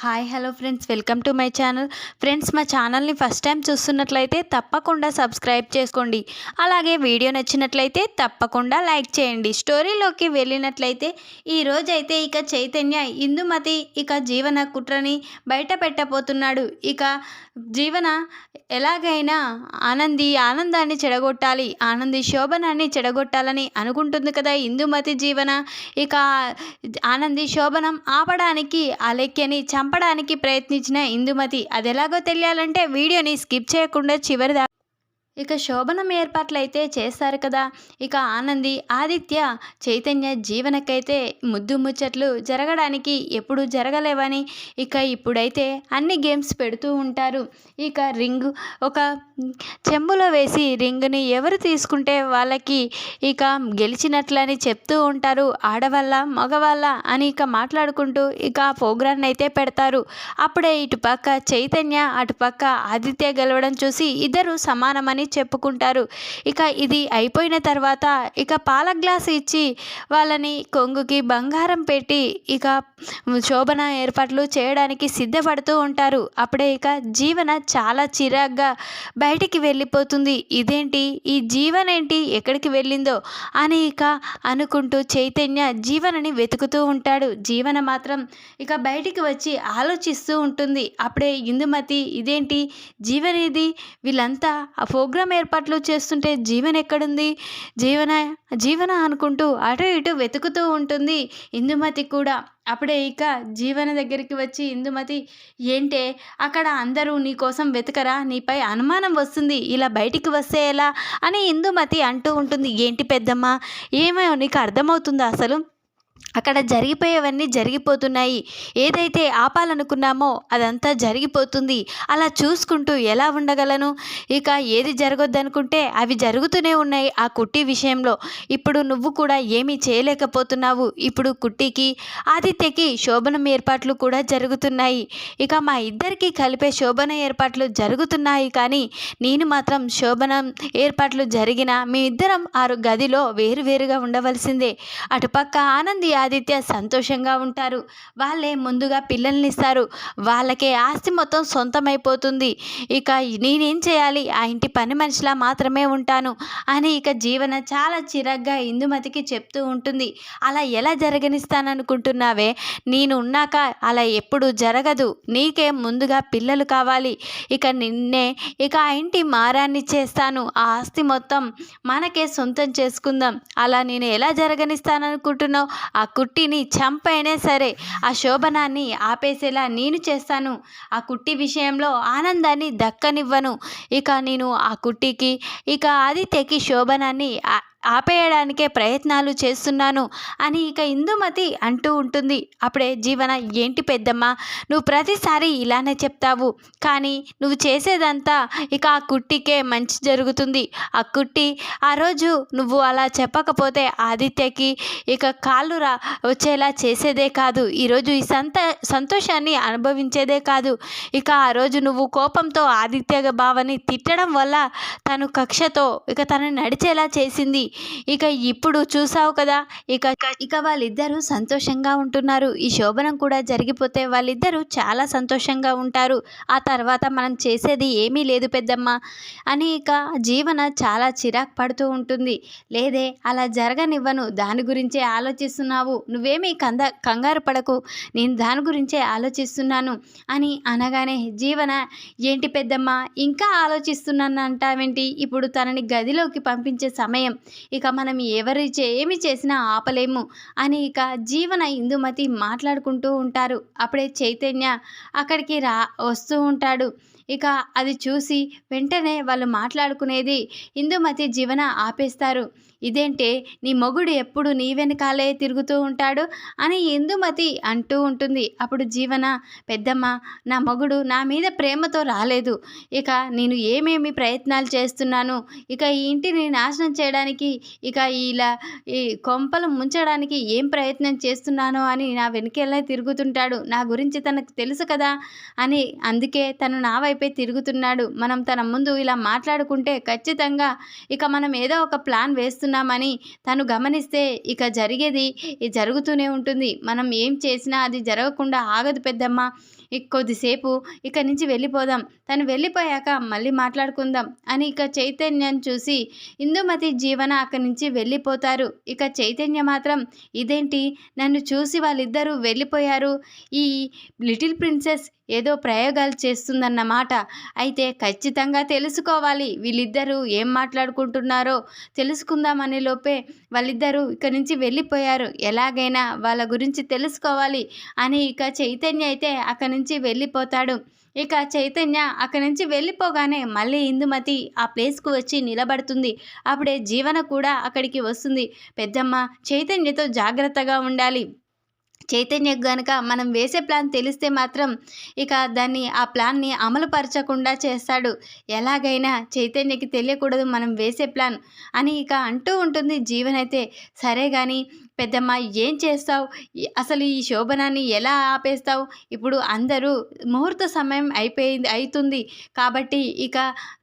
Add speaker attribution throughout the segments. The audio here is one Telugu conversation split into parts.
Speaker 1: Hi hello friends, welcome to my channel. Friends, మా ఛానల్ని ఫస్ట్ టైం చూస్తున్నట్లయితే తప్పకుండా సబ్స్క్రైబ్ చేసుకోండి. అలాగే వీడియో నచ్చినట్లయితే తప్పకుండా లైక్ చేయండి. స్టోరీలోకి వెళ్ళినట్లయితే ఈరోజైతే ఇక చైతన్య ఇందుమతి ఇక జీవన కుట్రని బయట పెట్టబోతున్నాడు. ఇక జీవన ఎలాగైనా ఆనందాన్ని చెడగొట్టాలి, శోభనాన్ని చెడగొట్టాలని అనుకుంటుంది కదా ఇందుమతి జీవన. ఇక ఆనంది శోభనం ఆపడానికి అలెక్యని చంపడానికి ప్రయత్నించిన ఇందుమతి. అది ఎలాగో తెలియాలంటే వీడియోని స్కిప్ చేయకుండా చివరి ఇక శోభనం ఏర్పాట్లయితే చేస్తారు కదా. ఇక ఆనంది, ఆదిత్య, చైతన్య జీవనకైతే ముద్దు ముచ్చట్లు జరగడానికి ఎప్పుడు జరగలేవని ఇక ఇప్పుడైతే అన్ని గేమ్స్ పెడుతూ ఉంటారు. ఇక రింగ్ ఒక చెంబులో వేసి రింగ్ని ఎవరు తీసుకుంటే వాళ్ళకి ఇక గెలిచినట్లని చెప్తూ ఉంటారు. ఆడవాళ్ళ మగవాళ్ళ అని ఇక మాట్లాడుకుంటూ ఇక ప్రోగ్రాన్ని అయితే పెడతారు. అప్పుడే ఇటుపక్క చైతన్య, అటుపక్క ఆదిత్య గెలవడం చూసి ఇద్దరు సమానమని చెప్పుకుంటారు. ఇక ఇది అయిపోయిన తర్వాత ఇక పాల గ్లాసు ఇచ్చి వాళ్ళని కొంగుకి బంగారం పెట్టి ఇక శోభన ఏర్పాట్లు చేయడానికి సిద్ధపడుతూ ఉంటారు. అప్పుడే ఇక జీవన చాలా చిరాగ్గా బయటికి వెళ్ళిపోతుంది. ఇదేంటి, ఈ జీవనేంటి ఎక్కడికి వెళ్ళిందో అని ఇక అనుకుంటూ చైతన్య జీవనని వెతుకుతూ ఉంటాడు. జీవన మాత్రం ఇక బయటికి వచ్చి ఆలోచిస్తూ ఉంటుంది. అప్పుడే ఇందుమతి, ఇదేంటి జీవనేది, వీళ్ళంతా ఆ ప్రోగ్రాం ఏర్పాట్లు చేస్తుంటే జీవన ఎక్కడుంది, జీవన అనుకుంటూ అటు ఇటు వెతుకుతూ ఉంటుంది ఇందుమతి కూడా. అప్పుడే ఇక జీవన దగ్గరికి వచ్చి ఇందుమతి, ఏంటే అక్కడ అందరూ నీ కోసం వెతకరా, నీపై అనుమానం వస్తుంది, ఇలా బయటికి వస్తే ఎలా అని ఇందుమతి అంటూ ఉంటుంది. ఏంటి పెద్దమ్మ, ఏమో నీకు అర్థమవుతుందా అసలు? అక్కడ జరిగిపోయేవన్నీ జరిగిపోతున్నాయి. ఏదైతే ఆపాలనుకున్నామో అదంతా జరిగిపోతుంది. అలా చూసుకుంటూ ఎలా ఉండగలను? ఇక ఏది జరగొద్దనుకుంటే అవి జరుగుతూనే ఉన్నాయి. ఆ కుట్టి విషయంలో ఇప్పుడు నువ్వు కూడా ఏమీ చేయలేకపోతున్నావు. ఇప్పుడు కుట్టికి, ఆదిత్యకి శోభనం ఏర్పాట్లు కూడా జరుగుతున్నాయి. ఇక మా ఇద్దరికి కలిపే శోభన ఏర్పాట్లు జరుగుతున్నాయి. కానీ నేను మాత్రం శోభనం ఏర్పాట్లు జరిగిన మీ ఇద్దరం ఆ గదిలో వేరువేరుగా ఉండవలసిందే. అటుపక్క ఆనంది, ఆదిత్య సంతోషంగా ఉంటారు. వాళ్ళే ముందుగా పిల్లల్ని ఇస్తారు. వాళ్ళకే ఆస్తి మొత్తం సొంతమైపోతుంది. ఇక నేనేం చేయాలి, ఆ ఇంటి పని మనిషిలా మాత్రమే ఉంటాను అని ఇక జీవన చాలా చిరాగ్గా ఇందుమతికి చెప్తూ ఉంటుంది. అలా ఎలా జరగనిస్తాననుకుంటున్నావే? నేను ఉన్నాక అలా ఎప్పుడు జరగదు. నీకే ముందుగా పిల్లలు కావాలి. ఇక నిన్నే ఇక ఆ ఇంటి మారాన్ని చేస్తాను. ఆ ఆస్తి మొత్తం మనకే సొంతం చేసుకుందాం. అలా నేను ఎలా జరగనిస్తాననుకుంటున్నావు? ఆ కుట్టిని చంపైనా సరే ఆ శోభనాన్ని ఆపేసేలా నేను చేస్తాను. ఆ కుట్టి విషయంలో ఆనందాన్ని దక్కనివ్వను. ఇక నేను ఆ కుట్టికి, ఇక ఆదిత్యకి శోభనాన్ని ఆపేయడానికే ప్రయత్నాలు చేస్తున్నాను అని ఇక ఇందుమతి అంటూ ఉంటుంది. అప్పుడే జీవన, ఏంటి పెద్దమ్మ, నువ్వు ప్రతిసారి ఇలానే చెప్తావు, కానీ నువ్వు చేసేదంతా ఇక ఆ కుట్టికే మంచి జరుగుతుంది. ఆ కుట్టి ఆ రోజు నువ్వు అలా చెప్పకపోతే ఆదిత్యకి ఇక కాళ్ళు వచ్చేలా చేసేదే కాదు, ఈరోజు ఈ సంతోషాన్ని అనుభవించేదే కాదు. ఇక ఆ రోజు నువ్వు కోపంతో ఆదిత్య బావని తిట్టడం వల్ల తను కక్షతో ఇక తనని నడిచేలా చేసింది. ఇక ఇప్పుడు చూసావు కదా, ఇక వాళ్ళిద్దరూ సంతోషంగా ఉంటున్నారు. ఈ శోభనం కూడా జరిగిపోతే వాళ్ళిద్దరూ చాలా సంతోషంగా ఉంటారు. ఆ తర్వాత మనం చేసేది ఏమీ లేదు పెద్దమ్మ అని ఇక జీవన చాలా చిరాకు పడుతూ ఉంటుంది. లేదే, అలా జరగనివ్వను, దాని గురించే ఆలోచిస్తున్నావు, నువ్వేమీ కంగారు పడకు, నేను దాని గురించే ఆలోచిస్తున్నాను అని అనగానే జీవన, ఏంటి పెద్దమ్మ ఇంకా ఆలోచిస్తున్నాను అంటావేంటి? ఇప్పుడు తనని గదిలోకి పంపించే సమయం, ఇక మనం ఏమి చేసినా ఆపలేము అని ఇక జీవన, ఇందుమతి మాట్లాడుకుంటూ ఉంటారు. అప్పుడే చైతన్య అక్కడికి వస్తూ ఉంటాడు. ఇక అది చూసి వెంటనే వాళ్ళు మాట్లాడుకునేది ఇందుమతి, జీవన ఆపేస్తారు. ఇదేంటే, నీ మొగుడు ఎప్పుడు నీ వెనకాలే తిరుగుతూ ఉంటాడు అని ఇందుమతి అంటూ ఉంటుంది. అప్పుడు జీవన, పెద్దమ్మ, నా మొగుడు నా మీద ప్రేమతో రాలేదు. ఇక నేను ఏమేమి ప్రయత్నాలు చేస్తున్నాను, ఇక ఈ ఇంటిని నాశనం చేయడానికి, ఇక ఇలా ఈ కొంపలు ముంచడానికి ఏం ప్రయత్నం చేస్తున్నానో అని నా వెనకెళ్ళే తిరుగుతుంటాడు. నా గురించి తనకు తెలుసు కదా అని, అందుకే తను నా వైపు వైపే తిరుగుతున్నాడు. మనం తన ముందు ఇలా మాట్లాడుకుంటే ఖచ్చితంగా ఇక మనం ఏదో ఒక ప్లాన్ వేస్తున్నామని తను గమనిస్తే ఇక జరిగేది జరుగుతూనే ఉంటుంది. మనం ఏం చేసినా అది జరగకుండా ఆగదు పెద్దమ్మ. కొద్దిసేపు ఇక్కడి నుంచి వెళ్ళిపోదాం. తను వెళ్ళిపోయాక మళ్ళీ మాట్లాడుకుందాం అని ఇక చైతన్యం చూసి ఇందుమతి, జీవన అక్కడి నుంచి వెళ్ళిపోతారు. ఇక చైతన్య మాత్రం ఇదేంటి నన్ను చూసి వాళ్ళిద్దరూ వెళ్ళిపోయారు. ఈ లిటిల్ ప్రిన్సెస్ ఏదో ప్రయోగాలు చేస్తుందన్నమాట. అయితే ఖచ్చితంగా తెలుసుకోవాలి వీళ్ళిద్దరూ ఏం మాట్లాడుకుంటున్నారో తెలుసుకుందామనే లోపే వాళ్ళిద్దరూ ఇక్కడి నుంచి వెళ్ళిపోయారు. ఎలాగైనా వాళ్ళ గురించి తెలుసుకోవాలి అని ఇక చైతన్య అయితే అక్కడి నుంచి వెళ్ళిపోతాడు. ఇక చైతన్య అక్కడి నుంచి వెళ్ళిపోగానే మళ్ళీ ఇందుమతి ఆ ప్లేస్కు వచ్చి నిలబడుతుంది. అప్పుడే జీవన కూడా అక్కడికి వస్తుంది. పెద్దమ్మ, చైతన్యతో జాగ్రత్తగా ఉండాలి. చైతన్యకు గనుక మనం వేసే ప్లాన్ తెలిస్తే మాత్రం ఇక ఆ ప్లాన్ని అమలుపరచకుండా చేస్తాడు. ఎలాగైనా చైతన్యకి తెలియకూడదు మనం వేసే ప్లాన్ అని ఇక అంటూ ఉంటుంది జీవనైతే. సరే కానీ పెద్దమ్మ ఏం చేస్తావు? అసలు ఈ శోభనాన్ని ఎలా ఆపేస్తావు? ఇప్పుడు అందరూ ముహూర్త సమయం అవుతుంది కాబట్టి ఇక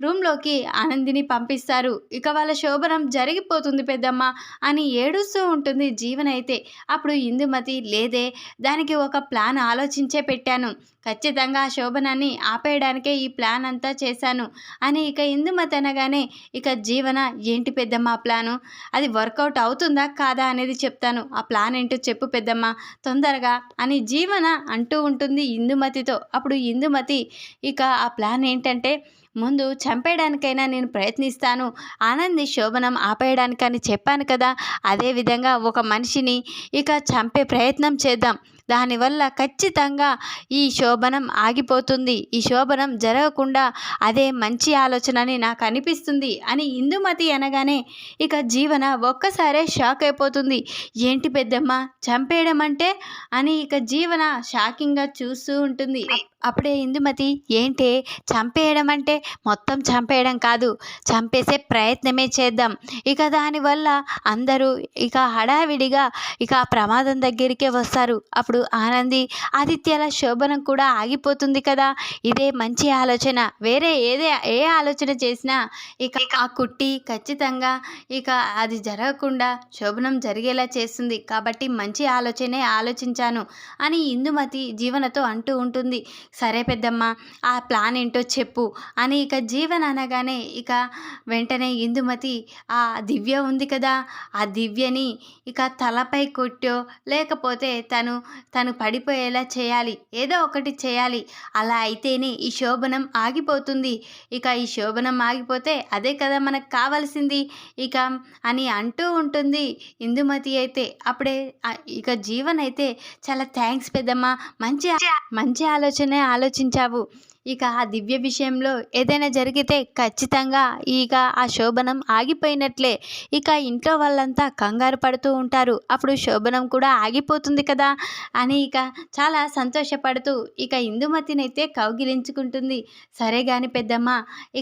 Speaker 1: రూమ్లోకి ఆనందిని పంపిస్తారు. ఇక వాళ్ళ శోభనం జరిగిపోతుంది పెద్దమ్మ అని ఏడుస్తూ ఉంటుంది జీవనైతే. అప్పుడు ఇందుమతి లేదే, దానికి ఒక ప్లాన్ ఆలోచించే పెట్టాను. ఖచ్చితంగా ఆ శోభనాన్ని ఆపేయడానికే ఈ ప్లాన్ అంతా చేశాను అని ఇక ఇందుమతి అనగానే ఇక జీవన ఏంటి పెద్దమ్మ ఆ ప్లాను? అది వర్కౌట్ అవుతుందా కాదా అనేది చెప్తాను. ఆ ప్లాన్ ఏంటో చెప్పు పెద్దమ్మ తొందరగా అని జీవన అంటూ ఉంటుంది ఇందుమతితో. అప్పుడు ఇందుమతి ఇక ఆ ప్లాన్ ఏంటంటే ముందు చంపేయడానికైనా నేను ప్రయత్నిస్తాను. ఆనంది శోభనం ఆపేయడానికని చెప్పాను కదా, అదేవిధంగా ఒక మనిషిని ఇక చంపే ప్రయత్నం చేద్దాం. దానివల్ల ఖచ్చితంగా ఈ శోభనం ఆగిపోతుంది. ఈ శోభనం జరగకుండా అదే మంచి ఆలోచన అని నాకు అనిపిస్తుంది అని ఇందుమతి అనగానే ఇక జీవన ఒక్కసారే షాక్ అయిపోతుంది. ఏంటి పెద్దమ్మ చంపేయడం అంటే అని ఇక జీవన షాకింగ్గా చూస్తూ ఉంటుంది. అప్పుడే ఇందుమతి ఏంటే చంపేయడం అంటే మొత్తం చంపేయడం కాదు, చంపేసే ప్రయత్నమే చేద్దాం. ఇక దానివల్ల అందరూ ఇక హడావిడిగా ఇక ఆ ప్రమాదం దగ్గరికే వస్తారు. అప్పుడు ఆనంది, ఆదిత్యల శోభనం కూడా ఆగిపోతుంది కదా. ఇదే మంచి ఆలోచన. వేరే ఏ ఆలోచన చేసినా ఇక ఆ కుట్టి ఖచ్చితంగా ఇక అది జరగకుండా శోభనం జరిగేలా చేస్తుంది. కాబట్టి మంచి ఆలోచనే ఆలోచించాను అని ఇందుమతి జీవనతో అంటూ ఉంటుంది. సరే పెద్దమ్మ ఆ ప్లాన్ ఏంటో చెప్పు అని ఇక జీవన అనగానే ఇక వెంటనే ఇందుమతి ఆ దివ్య ఉంది కదా, ఆ దివ్యని ఇక తలపై కొట్టో లేకపోతే తను పడిపోయేలా చేయాలి. ఏదో ఒకటి చేయాలి. అలా అయితేనే ఈ శోభనం ఆగిపోతుంది. ఇక ఈ శోభనం ఆగిపోతే అదే కదా మనకు కావాల్సింది ఇక అని అంటూ ఉంటుంది ఇందుమతి అయితే. అప్పుడే ఇక జీవన్ అయితే చాలా థ్యాంక్స్ పెద్దమ్మ, మంచి ఆలోచనే ఆలోచించావు. ఇక ఆ దివ్య విషయంలో ఏదైనా జరిగితే ఖచ్చితంగా ఇక ఆ శోభనం ఆగిపోయినట్లే. ఇక ఇంట్లో వాళ్ళంతా కంగారు పడుతూ ఉంటారు. అప్పుడు శోభనం కూడా ఆగిపోతుంది కదా అని ఇక చాలా సంతోషపడుతూ ఇక ఇందుమతిని అయితే కౌగిలించుకుంటుంది. సరే గాని పెద్దమ్మ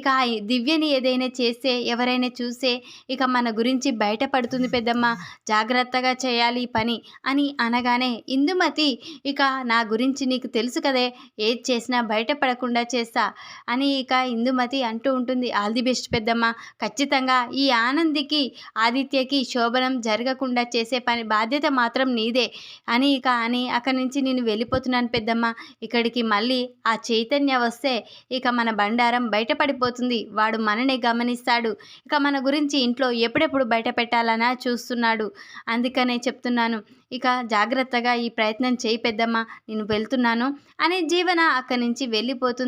Speaker 1: ఇక ఆ దివ్యని ఏదైనా చేస్తే ఎవరైనా చూస్తే ఇక మన గురించి బయటపడుతుంది పెద్దమ్మ, జాగ్రత్తగా చేయాలి ఈ పని అని అనగానే ఇందుమతి ఇక నా గురించి నీకు తెలుసు కదే, ఏది చేసినా బయటపడకుండా చేస్తా అని ఇక ఇందుమతి అంటూ ఉంటుంది. ఆల్ ది బెస్ట్ పెద్దమ్మ, ఖచ్చితంగా ఈ ఆనందికి ఆదిత్యకి శోభనం జరగకుండా చేసే బాధ్యత మాత్రం నీదే అని ఇక అని అక్కడి నుంచి నేను వెళ్ళిపోతున్నాను పెద్దమ్మ. ఇక్కడికి మళ్ళీ ఆ చైతన్య వస్తే ఇక మన బండారం బయటపడిపోతుంది. వాడు మననే గమనిస్తాడు. ఇక మన గురించి ఇంట్లో ఎప్పుడెప్పుడు బయట పెట్టాలనా చూస్తున్నాడు. అందుకనే చెప్తున్నాను ఇక జాగ్రత్తగా ఈ ప్రయత్నం చేయి పెద్దమ్మ, నేను వెళ్తున్నాను అని జీవన అక్కడి నుంచి వెళ్ళిపోతుంది.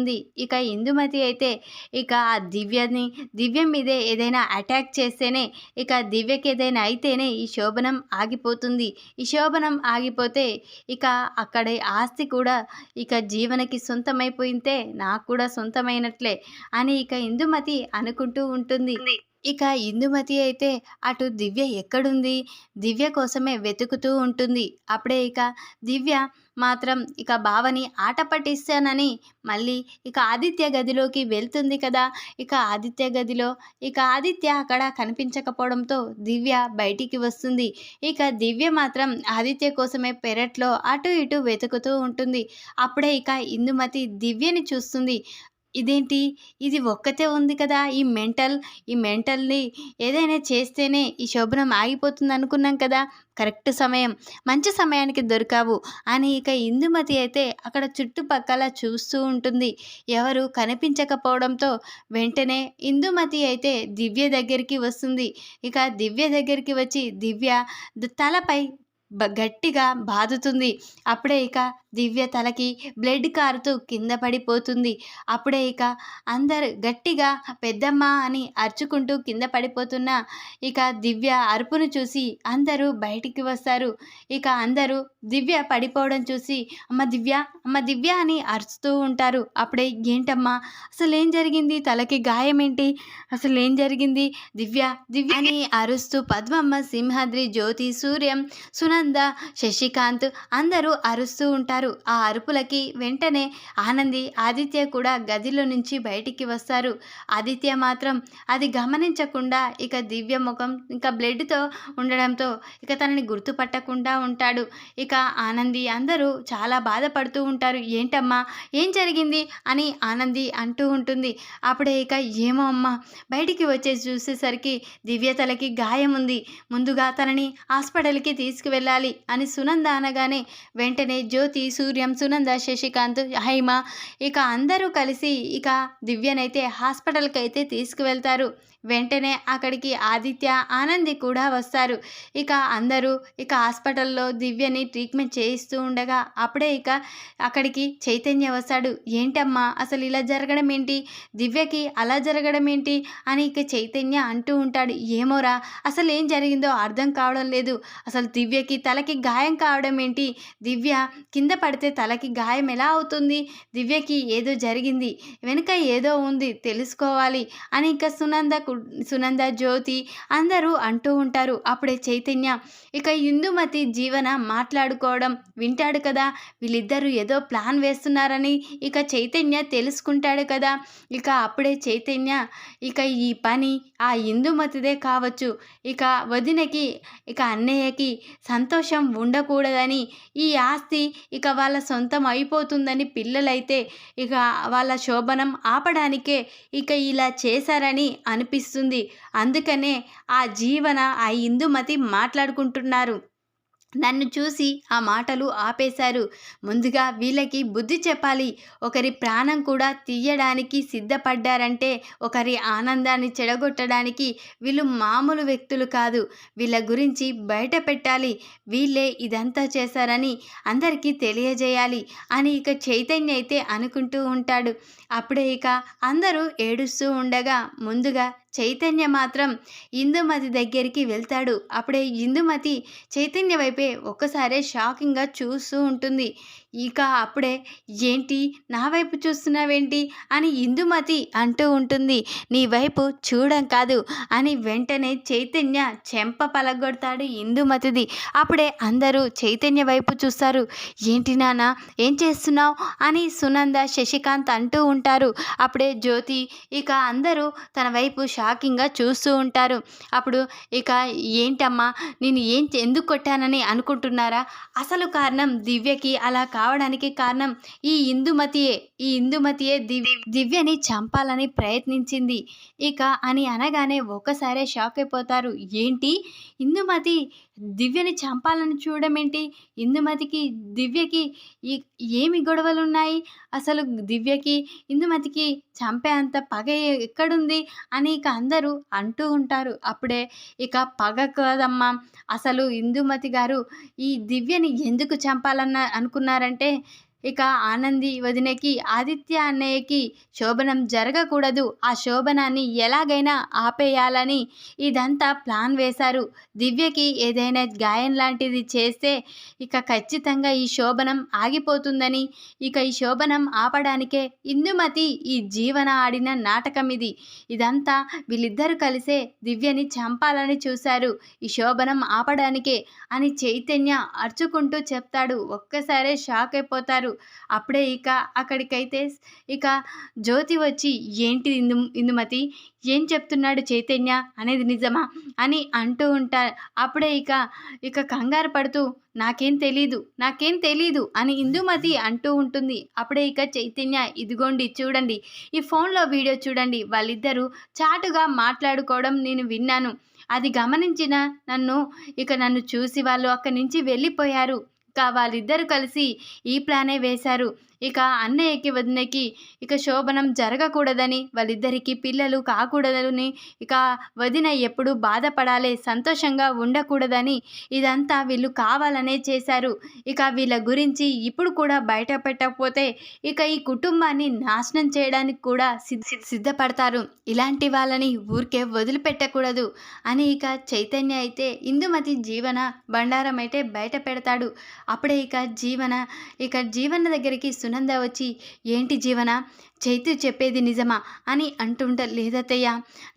Speaker 1: ఇక ఇందుమతి అయితే ఇక ఆ దివ్యం మీదే ఏదైనా అటాక్ చేస్తేనే ఇక దివ్యకి ఏదైనా అయితేనే ఈ శోభనం ఆగిపోతుంది. ఈ శోభనం ఆగిపోతే ఇక అక్కడి ఆస్తి కూడా ఇక జీవనకి సొంతమైపోయింటే నాకు కూడా సొంతమైనట్లే అని ఇక ఇందుమతి అనుకుంటూ ఉంటుంది. ఇక ఇందుమతి అయితే అటు దివ్య ఎక్కడుంది, దివ్య కోసమే వెతుకుతూ ఉంటుంది. అప్పుడే ఇక దివ్య మాత్రం ఇక బావని ఆట పట్టిస్తానని మళ్ళీ ఇక ఆదిత్య గదిలోకి వెళ్తుంది కదా. ఇక ఆదిత్య గదిలో ఇక ఆదిత్య అక్కడ కనిపించకపోవడంతో దివ్య బయటికి వస్తుంది. ఇక దివ్య మాత్రం ఆదిత్య కోసమే పెరట్లో అటు ఇటు వెతుకుతూ ఉంటుంది. అప్పుడే ఇక ఇందుమతి దివ్యని చూస్తుంది. ఇదేంటి? ఇది ఒక్కతే ఉంది కదా! ఈ మెంటల్‌ని ఏదైనా చేస్తేనే ఈ శోభనం ఆగిపోతుందనుకున్నాం కదా! కరెక్ట్ సమయం, మంచి సమయానికి దొరికావు అని ఇక ఇందుమతి అయితే అక్కడ చుట్టుపక్కల చూస్తూ ఉంటుంది. ఎవరు కనిపించకపోవడంతో వెంటనే ఇందుమతి అయితే దివ్య దగ్గరికి వస్తుంది. ఇక దివ్య దగ్గరికి వచ్చి దివ్య తలపై గట్టిగా బాదుతుంది. అప్పుడే ఇక దివ్య తలకి బ్లడ్ కారుతూ కింద పడిపోతుంది. అప్పుడే ఇక అందరూ గట్టిగా పెద్దమ్మ అని అరుచుకుంటూ కింద పడిపోతున్న ఇక దివ్య అరుపును చూసి అందరూ బయటికి వస్తారు. ఇక అందరూ దివ్య పడిపోవడం చూసి అమ్మ దివ్య, అమ్మ దివ్య అని అరుస్తూ ఉంటారు. అప్పుడే ఏంటమ్మా అసలేం జరిగింది? తలకి గాయం ఏంటి? అసలేం జరిగింది? దివ్య దివ్య అని అరుస్తూ పద్మమ్మ, సింహాద్రి, జ్యోతి, సూర్యం, సునంద, శశికాంత్ అందరూ అరుస్తూ ఉంటారు. ఆ అరుపులకి వెంటనే ఆనంది, ఆదిత్య కూడా గదిలో నుంచి బయటికి వస్తారు. ఆదిత్య మాత్రం అది గమనించకుండా ఇక దివ్య ముఖం ఇంకా బ్లడ్తో ఉండడంతో ఇక తనని గుర్తుపట్టకుండా ఉంటాడు. ఇక ఆనంది అందరూ చాలా బాధపడుతూ ఉంటారు. ఏంటమ్మా ఏం జరిగింది అని ఆనంది అంటూ ఉంటుంది. అప్పుడే ఇక ఏమో అమ్మ బయటికి వచ్చేసి చూసేసరికి దివ్య తలకి గాయం ఉంది, ముందుగా తనని హాస్పిటల్కి తీసుకువెళ్ళాలి అని సునంద అనగానే వెంటనే జ్యోతి, సూర్యం, సునంద, శశికాంత్, హైమ ఇక అందరూ కలిసి ఇక దివ్యనైతే హాస్పిటల్కి అయితే తీసుకువెళ్తారు. వెంటనే అక్కడికి ఆదిత్య, ఆనంది కూడా వస్తారు. ఇక అందరూ ఇక హాస్పిటల్లో దివ్యని ట్రీట్మెంట్ చేయిస్తూ ఉండగా అప్పుడే ఇక అక్కడికి చైతన్య వస్తాడు. ఏంటమ్మా అసలు ఇలా జరగడం ఏంటి? దివ్యకి అలా జరగడం ఏంటి అని ఇక చైతన్య అంటూ ఉంటాడు. ఏమోరా అసలు ఏం జరిగిందో అర్థం కావడం లేదు. అసలు దివ్యకి తలకి గాయం కావడం ఏంటి? దివ్య కింద పడితే తలకి గాయం ఎలా అవుతుంది? దివ్యకి ఏదో జరిగింది, వెనుక ఏదో ఉంది, తెలుసుకోవాలి అని ఇక సునంద, జ్యోతి అందరూ అంటూ ఉంటారు. అప్పుడే చైతన్య ఇక ఇందుమతి, జీవన మాట్లాడుకోవడం వింటాడు కదా. వీళ్ళిద్దరూ ఏదో ప్లాన్ వేస్తున్నారని ఇక చైతన్య తెలుసుకుంటాడు కదా. ఇక అప్పుడే చైతన్య ఇక ఈ పని ఆ ఇందుమతిదే కావచ్చు, ఇక వదినకి ఇక అన్నయ్యకి సంతోషం ఉండకూడదని, ఈ ఆస్తి ఇక వాళ్ళ సొంతం అయిపోతుందని పిల్లలైతే ఇక వాళ్ళ శోభనం ఆపడానికే ఇక ఇలా చేశారని అనిపిస్తుంది. అందుకనే ఆ జీవన, ఆ ఇందుమతి మాట్లాడుకుంటున్నారు. నన్ను చూసి ఆ మాటలు ఆపేశారు. ముందుగా వీళ్ళకి బుద్ధి చెప్పాలి. ఒకరి ప్రాణం కూడా తీయడానికి సిద్ధపడ్డారంటే, ఒకరి ఆనందాన్ని చెడగొట్టడానికి వీళ్ళు మామూలు వ్యక్తులు కాదు. వీళ్ళ గురించి బయట పెట్టాలి. వీళ్ళే ఇదంతా చేశారని అందరికీ తెలియజేయాలి అని ఇక చైతన్య అయితే అనుకుంటూ ఉంటాడు. అప్పుడే ఇక అందరూ ఏడుస్తూ ఉండగా ముందుగా చైతన్య మాత్రం ఇందుమతి దగ్గరికి వెళ్తాడు. అప్పుడే ఇందుమతి చైతన్య వైపే ఒక్కసారే షాకింగ్గా చూస్తూ ఉంటుంది. ఇక అప్పుడే ఏంటి నా వైపు చూస్తున్నావేంటి అని ఇందుమతి అంటూ ఉంటుంది. నీ వైపు చూడం కాదు అని వెంటనే చైతన్య చెంప పలగొడతాడు ఇందుమతిది. అప్పుడే అందరూ చైతన్య వైపు చూస్తారు. ఏంటి నాన్న ఏం చేస్తున్నావు అని సునంద, శశికాంత్ అంటూ ఉంటారు. అప్పుడే జ్యోతి ఇక అందరూ తన వైపు షాకింగ్గా చూస్తూ ఉంటారు. అప్పుడు ఇక ఏంటమ్మా నేను ఎందుకు కొట్టానని అనుకుంటున్నారా? అసలు కారణం దివ్యకి అలా కావడానికి కారణం ఈ ఇందుమతియే దివ్యని చంపాలని ప్రయత్నించింది ఇక అని అనగానే ఒక్కసారే షాక్ అయిపోతారు. ఏంటి ఇందుమతి దివ్యని చంపాలని చూడమేంటి? ఇందుమతికి దివ్యకి ఏమి గొడవలున్నాయి? అసలు దివ్యకి ఇందుమతికి చంపే అంత పగ ఎక్కడుంది అని ఇక అందరూ అంటూ ఉంటారు. అప్పుడే ఇక పగ కాదమ్మా, అసలు ఇందుమతి గారు ఈ దివ్యని ఎందుకు చంపాలన్న అనుకున్నారంటే, ఇక ఆనంది వదినకి, ఆదిత్య అన్నయ్యకి శోభనం జరగకూడదు, ఆ శోభనాన్ని ఎలాగైనా ఆపేయాలని ఇదంతా ప్లాన్ వేశారు. దివ్యకి ఏదైనా గాయం లాంటిది చేస్తే ఇక ఖచ్చితంగా ఈ శోభనం ఆగిపోతుందని, ఇక ఈ శోభనం ఆపడానికే ఇందుమతి ఈ జీవన ఆడిన నాటకం ఇది. ఇదంతా వీళ్ళిద్దరూ కలిసే దివ్యని చంపాలని చూశారు, ఈ శోభనం ఆపడానికే అని చైతన్య అరుచుకుంటూ చెప్తాడు. ఒక్కసారే షాక్ అయిపోతారు. అప్పుడే ఇక అక్కడికైతే ఇక జ్యోతి వచ్చి ఏంటి ఇందుమతి ఏం చెప్తున్నాడు చైతన్య అనేది నిజమా అని అంటూ ఉంటారు. అప్పుడే ఇక కంగారు పడుతూ నాకేం తెలీదు అని ఇందుమతి అంటూ ఉంటుంది. అప్పుడే చైతన్య ఇదిగోండి చూడండి, ఈ ఫోన్లో వీడియో చూడండి, వాళ్ళిద్దరూ చాటుగా మాట్లాడుకోవడం నేను విన్నాను. అది గమనించిన నన్ను చూసి వాళ్ళు అక్కడి నుంచి వెళ్ళిపోయారు. వాళ్ళిద్దరూ కలిసి ఈ ప్లానే వేశారు. అన్నయ్యకి వదినకి శోభనం జరగకూడదని, వాళ్ళిద్దరికీ పిల్లలు కాకూడదని, వదిన ఎప్పుడు బాధపడాలి, సంతోషంగా ఉండకూడదని ఇదంతా వీళ్ళు కావాలనే చేశారు. వీళ్ళ గురించి ఇప్పుడు కూడా బయట పెట్టకపోతే ఈ కుటుంబాన్ని నాశనం చేయడానికి కూడా సిద్ధపడతారు. ఇలాంటి వాళ్ళని ఊరికే వదిలిపెట్టకూడదు అని చైతన్య అయితే ఇందుమతి జీవన బండారం అయితే బయట పెడతాడు. అప్పుడే జీవన దగ్గరికి సునంద వచ్చి ఏంటి జీవన, చైతు చెప్పేది నిజమా అని అంటుంట. లేదత్తయ్య,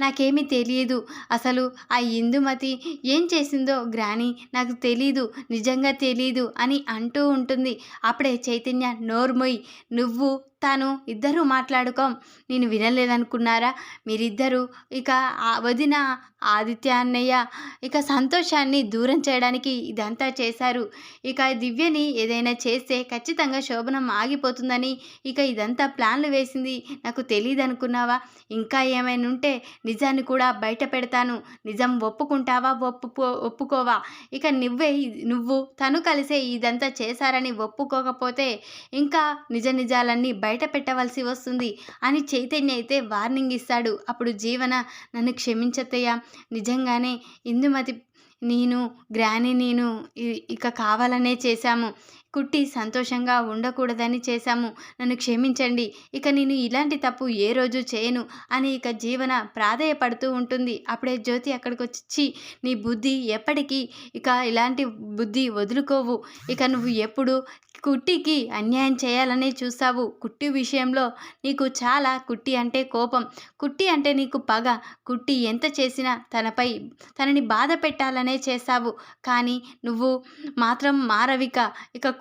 Speaker 1: నాకేమీ తెలియదు, అసలు ఆ ఇందుమతి ఏం చేసిందో గ్రాని నాకు తెలీదు, నిజంగా తెలీదు అని అంటూ ఉంటుంది. అప్పుడే చైతన్య నోర్మొయ్, నువ్వు తాను ఇద్దరూ మాట్లాడుకోం, నేను వినలేదనుకున్నారా, మీరిద్దరూ వదిన ఆదిత్య అన్నయ్య సంతోషాన్ని దూరం చేయడానికి ఇదంతా చేశారు. దివ్యని ఏదైనా చేస్తే ఖచ్చితంగా శోభనం ఆగిపోతుందని ఇదంతా ప్లాన్లు వేసింది, నాకు తెలియదు అనుకున్నావా, ఇంకా ఏమైనా ఉంటే నిజాన్ని కూడా బయట పెడతాను, నిజం ఒప్పుకుంటావా ఒప్పుకోవా, నువ్వు తను కలిసే ఇదంతా చేశారని ఒప్పుకోకపోతే ఇంకా నిజాలన్నీ బయట పెట్టవలసి వస్తుంది అని చైతన్య అయితే వార్నింగ్ ఇస్తాడు. అప్పుడు జీవన, నన్ను క్షమించత్తయ్య, నిజంగానే ఇందుమతి నేను కావాలనే చేశాము, కుట్టి సంతోషంగా ఉండకూడదని చేశాము, నన్ను క్షమించండి, నేను ఇలాంటి తప్పు ఏ రోజు చేయను అని జీవన ప్రాధేయపడుతూ ఉంటుంది. అప్పుడే జ్యోతి అక్కడికి వచ్చి, నీ బుద్ధి ఎప్పటికీ ఇలాంటి బుద్ధి వదులుకోవు, నువ్వు ఎప్పుడు కుట్టికి అన్యాయం చేయాలనే చూస్తావు, కుట్టి విషయంలో నీకు చాలా కుట్టి అంటే కోపం, కుట్టి అంటే నీకు పగ, కుట్టి ఎంత చేసినా తనని బాధ పెట్టాలనే చేస్తావు, కానీ నువ్వు మాత్రం మారవిక,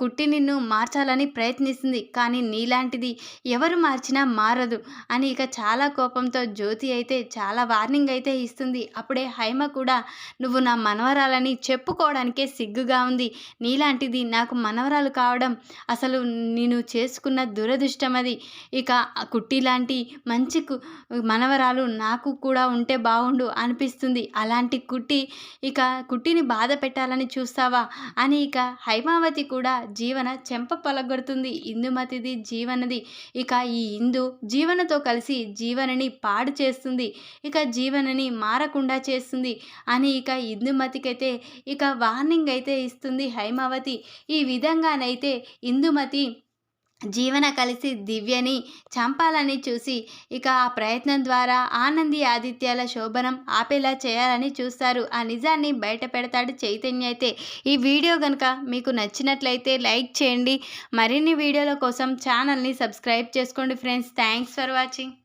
Speaker 1: కుట్టి నిన్ను మార్చాలని ప్రయత్నిస్తుంది, కానీ నీలాంటిది ఎవరు మార్చినా మారదు అని చాలా కోపంతో జ్యోతి అయితే చాలా వార్నింగ్ అయితే ఇస్తుంది. అప్పుడే హైమ కూడా, నువ్వు నా మనవరాలని చెప్పుకోవడానికే సిగ్గుగా ఉంది, నీలాంటిది నాకు మనవరాలు కావడం అసలు నేను చేసుకున్న దురదృష్టం, అది కుట్టి లాంటి మంచి మనవరాలు నాకు కూడా ఉంటే బాగుండు అనిపిస్తుంది, అలాంటి కుట్టిని బాధ పెట్టాలని చూస్తావా అని హైమావతి కూడా జీవన చెంప పలగొడుతుంది. ఇందుమతిది జీవనది, ఈ ఇందు జీవనతో కలిసి జీవనని పాడు చేస్తుంది, జీవనని మారకుండా చేస్తుంది అని ఇందుమతికైతే వార్నింగ్ అయితే ఇస్తుంది హైమావతి. ఈ విధంగానైతే ఇందుమతి జీవన కలిసి దివ్యని చంపాలని చూసి ఆ ప్రయత్నం ద్వారా ఆనంది ఆదిత్యాల శోభనం ఆపేలా చేయాలని చూస్తారు. ఆ నిజాన్ని బయట పెడతాడు చైతన్య అయితే. ఈ వీడియో కనుక మీకు నచ్చినట్లయితే లైక్ చేయండి, మరిన్ని వీడియోల కోసం ఛానల్ని సబ్స్క్రైబ్ చేసుకోండి ఫ్రెండ్స్. Thanks for watching.